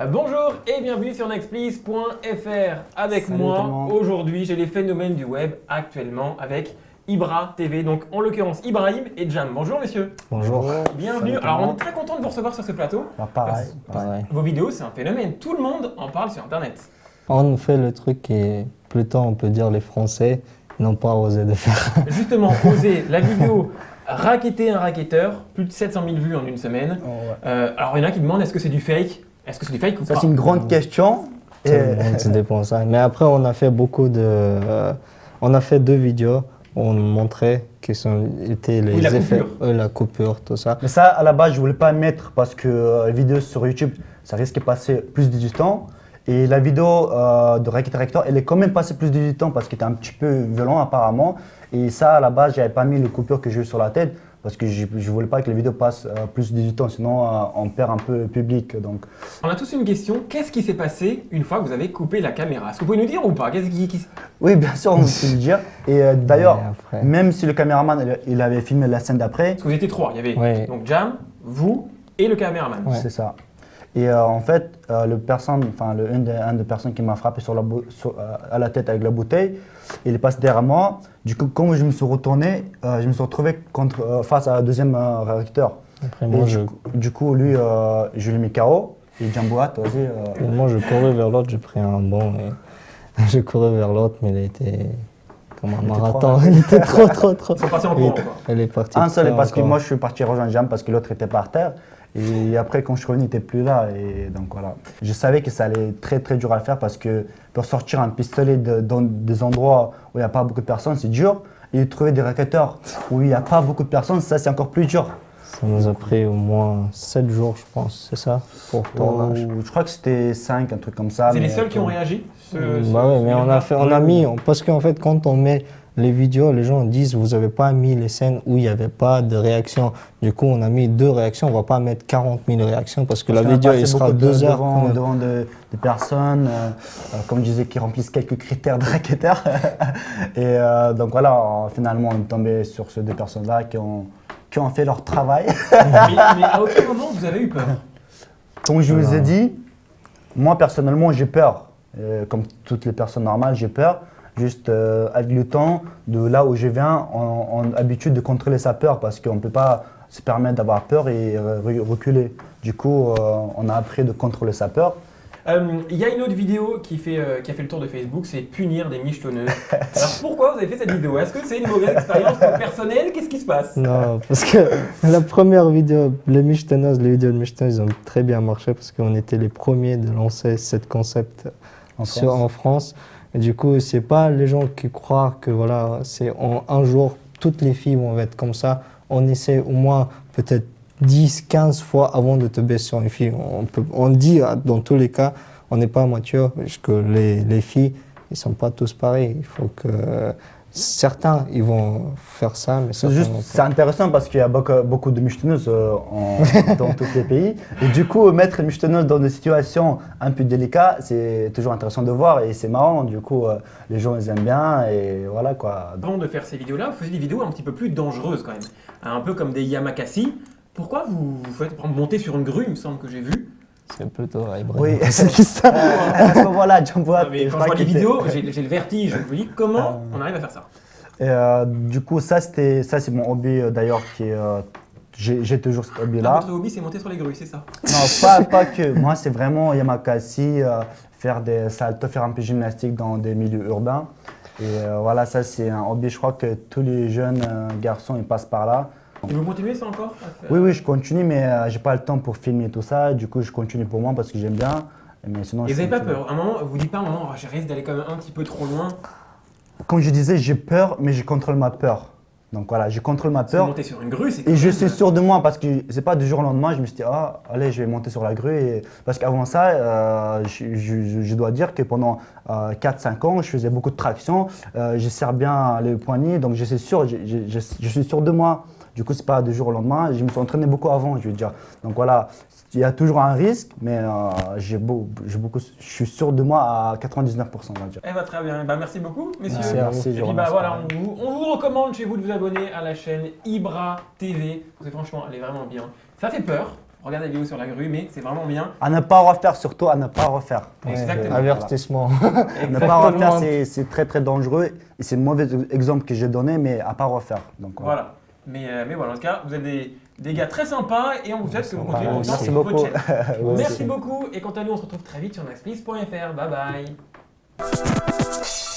Bonjour et bienvenue sur nextplease.fr. Avec moi, aujourd'hui, j'ai les phénomènes du web actuellement avec Ibra TV, donc en l'occurrence Ibrahim et Jam. Bonjour messieurs. Bonjour. Bienvenue. Alors on est très content de vous recevoir sur ce plateau. Pareil. Vos vidéos, c'est un phénomène. Tout le monde en parle sur Internet. On fait le truc qui, plutôt on peut dire les Français n'ont pas osé de faire. Justement, oser la vidéo raqueter un racketteur, plus de 700 000 vues en une semaine. Alors il y en a qui demandent est-ce que c'est du fake? Est-ce que c'est du fake ou pas? Ça c'est une grande question. Tout le monde se dépend ça. Mais après on a fait beaucoup de... on a fait 2 vidéos où on montrait quels étaient les effets, la coupure, tout ça. Mais ça à la base je voulais pas mettre parce que les vidéos sur YouTube ça risque de passer plus de temps. Et la vidéo de Racket Rector, elle est quand même passée plus de temps parce qu'elle était un petit peu violent apparemment. Et ça, à la base, j'avais pas mis les coupures que j'ai eues sur la tête parce que je voulais pas que les vidéos passent plus de temps, sinon on perd un peu le public. Donc. On a tous une question. Qu'est-ce qui s'est passé une fois que vous avez coupé la caméra? Est-ce que vous pouvez nous dire ou pas? Oui, bien sûr, on peut le dire. Et d'ailleurs, même si le caméraman il avait filmé la scène d'après. Parce que vous étiez 3, il y avait donc Jam, vous et le caméraman. Ouais. C'est ça. Et en fait, un des personnes qui m'a frappé à la tête avec la bouteille, il est passé derrière moi. Du coup, quand je me suis retourné, je me suis retrouvé face à un deuxième réacteur. Du coup, lui, je lui ai mis KO. Et Jamboat, vas-y. Moi, je courais vers l'autre, j'ai pris un bond. Et je courais vers l'autre, mais il était comme un marathon. Il était trop. Ils sont partis en courant, quoi. Elle est partie. Un seul, parce que moi, je suis parti rejoindre Jam parce que l'autre était par terre. Et après, quand je suis revenu, il n'était plus là. Et donc voilà. Je savais que ça allait être très dur à le faire parce que pour sortir un pistolet dans des endroits où il n'y a pas beaucoup de personnes, c'est dur. Et trouver des racketteurs où il n'y a pas beaucoup de personnes, ça c'est encore plus dur. Ça nous a pris au moins 7 jours, je pense, c'est ça, pour le tournage. Je crois que c'était 5, un truc comme ça. C'est les seuls qui ont réagi Bah oui, mais on a mis, parce qu'en fait, quand on met les vidéos, les gens disent vous n'avez pas mis les scènes où il n'y avait pas de réaction. Du coup, on a mis 2 réactions. On ne va pas mettre 40 000 réactions parce que la vidéo il sera 2 heures. Devant des personnes, comme je disais, qui remplissent quelques critères de racketteur. Et donc voilà, finalement, on est tombé sur ces 2 personnes-là qui ont fait leur travail. mais à aucun moment vous avez eu peur? Comme je vous ai dit, moi personnellement, j'ai peur. Comme toutes les personnes normales, j'ai peur. Juste avec le temps, de là où je viens, on a l'habitude de contrôler sa peur parce qu'on ne peut pas se permettre d'avoir peur et reculer. Du coup, on a appris de contrôler sa peur. Il y a une autre vidéo qui a fait le tour de Facebook, c'est punir des michetonneuses. Alors pourquoi vous avez fait cette vidéo? Est-ce que c'est une mauvaise expérience personnelle? Qu'est-ce qui se passe? Non, parce que la première vidéo, les vidéos de michetonneuses ont très bien marché parce qu'on était les premiers de lancer ce concept en France. Et du coup, c'est pas les gens qui croient que voilà, c'est un jour, toutes les filles vont être comme ça. On essaie au moins peut-être 10, 15 fois avant de te baisser sur une fille. On dit dans tous les cas, on n'est pas mature, parce que les filles, ils sont pas tous pareils. Il faut que certains, ils vont faire ça, mais c'est intéressant parce qu'il y a beaucoup de michetonneuses dans tous les pays. Et du coup, mettre les michetonneuses dans des situations un peu délicates, c'est toujours intéressant de voir et c'est marrant. Du coup, les gens ils aiment bien et voilà quoi. Avant de faire ces vidéos-là, vous faisiez des vidéos un petit peu plus dangereuses quand même. Un peu comme des Yamakasi. Pourquoi vous faites monter sur une grue, il me semble que j'ai vu? C'est plutôt Ibrahim. Oui, c'est ça. À ce moment-là, Jamboat. Quand je vois les vidéos, j'ai le vertige. Je me dis comment on arrive à faire ça? Et du coup, ça c'est mon hobby d'ailleurs j'ai toujours cet hobby-là. Votre hobby, c'est monter sur les grues, c'est ça? Non, pas que. Moi, c'est vraiment Yamakasi, faire des saltos, faire un peu de gymnastique dans des milieux urbains. Et voilà, ça c'est un hobby. Je crois que tous les jeunes garçons ils passent par là. Et vous continuez ça encore? Oui, je continue, mais j'ai pas le temps pour filmer tout ça. Du coup, je continue pour moi parce que j'aime bien. Mais sinon, et vous n'avez pas peur? À un moment, vous dites pas à un moment, je risque d'aller quand même un petit peu trop loin? Comme je disais, j'ai peur, mais je contrôle ma peur. Donc voilà, je contrôle ma peur. Monter sur une grue, c'est et je suis sûr de moi parce que c'est pas du jour au lendemain, je me suis dit, ah, allez, je vais monter sur la grue. Parce qu'avant ça, je dois dire que pendant 4-5 ans, je faisais beaucoup de traction. Je serre bien les poignets, donc je suis sûr de moi. Du coup, c'est pas du jour au lendemain. Je me suis entraîné beaucoup avant, je veux dire. Donc voilà, il y a toujours un risque, mais je suis sûr de moi à 99%, on va dire. Eh ben, très bien. Merci beaucoup, messieurs. Merci. Et puis voilà, on vous recommande chez vous de vous abonner à la chaîne Ibra TV. Parce que franchement, elle est vraiment bien. Ça fait peur, regardez la vidéo sur la grue, mais c'est vraiment bien. À ne pas refaire, surtout à ne pas refaire. Exactement. Avertissement. Ne pas refaire, c'est très très dangereux et c'est le mauvais exemple que j'ai donné, mais à pas refaire. Donc, voilà. Mais voilà, en tout cas, vous êtes des gars très sympas et on vous souhaite que vous continuez Merci confiance sur beaucoup. votre chaîne. Merci Merci. beaucoup et quant à nous, on se retrouve très vite sur nextplease.fr. Bye bye.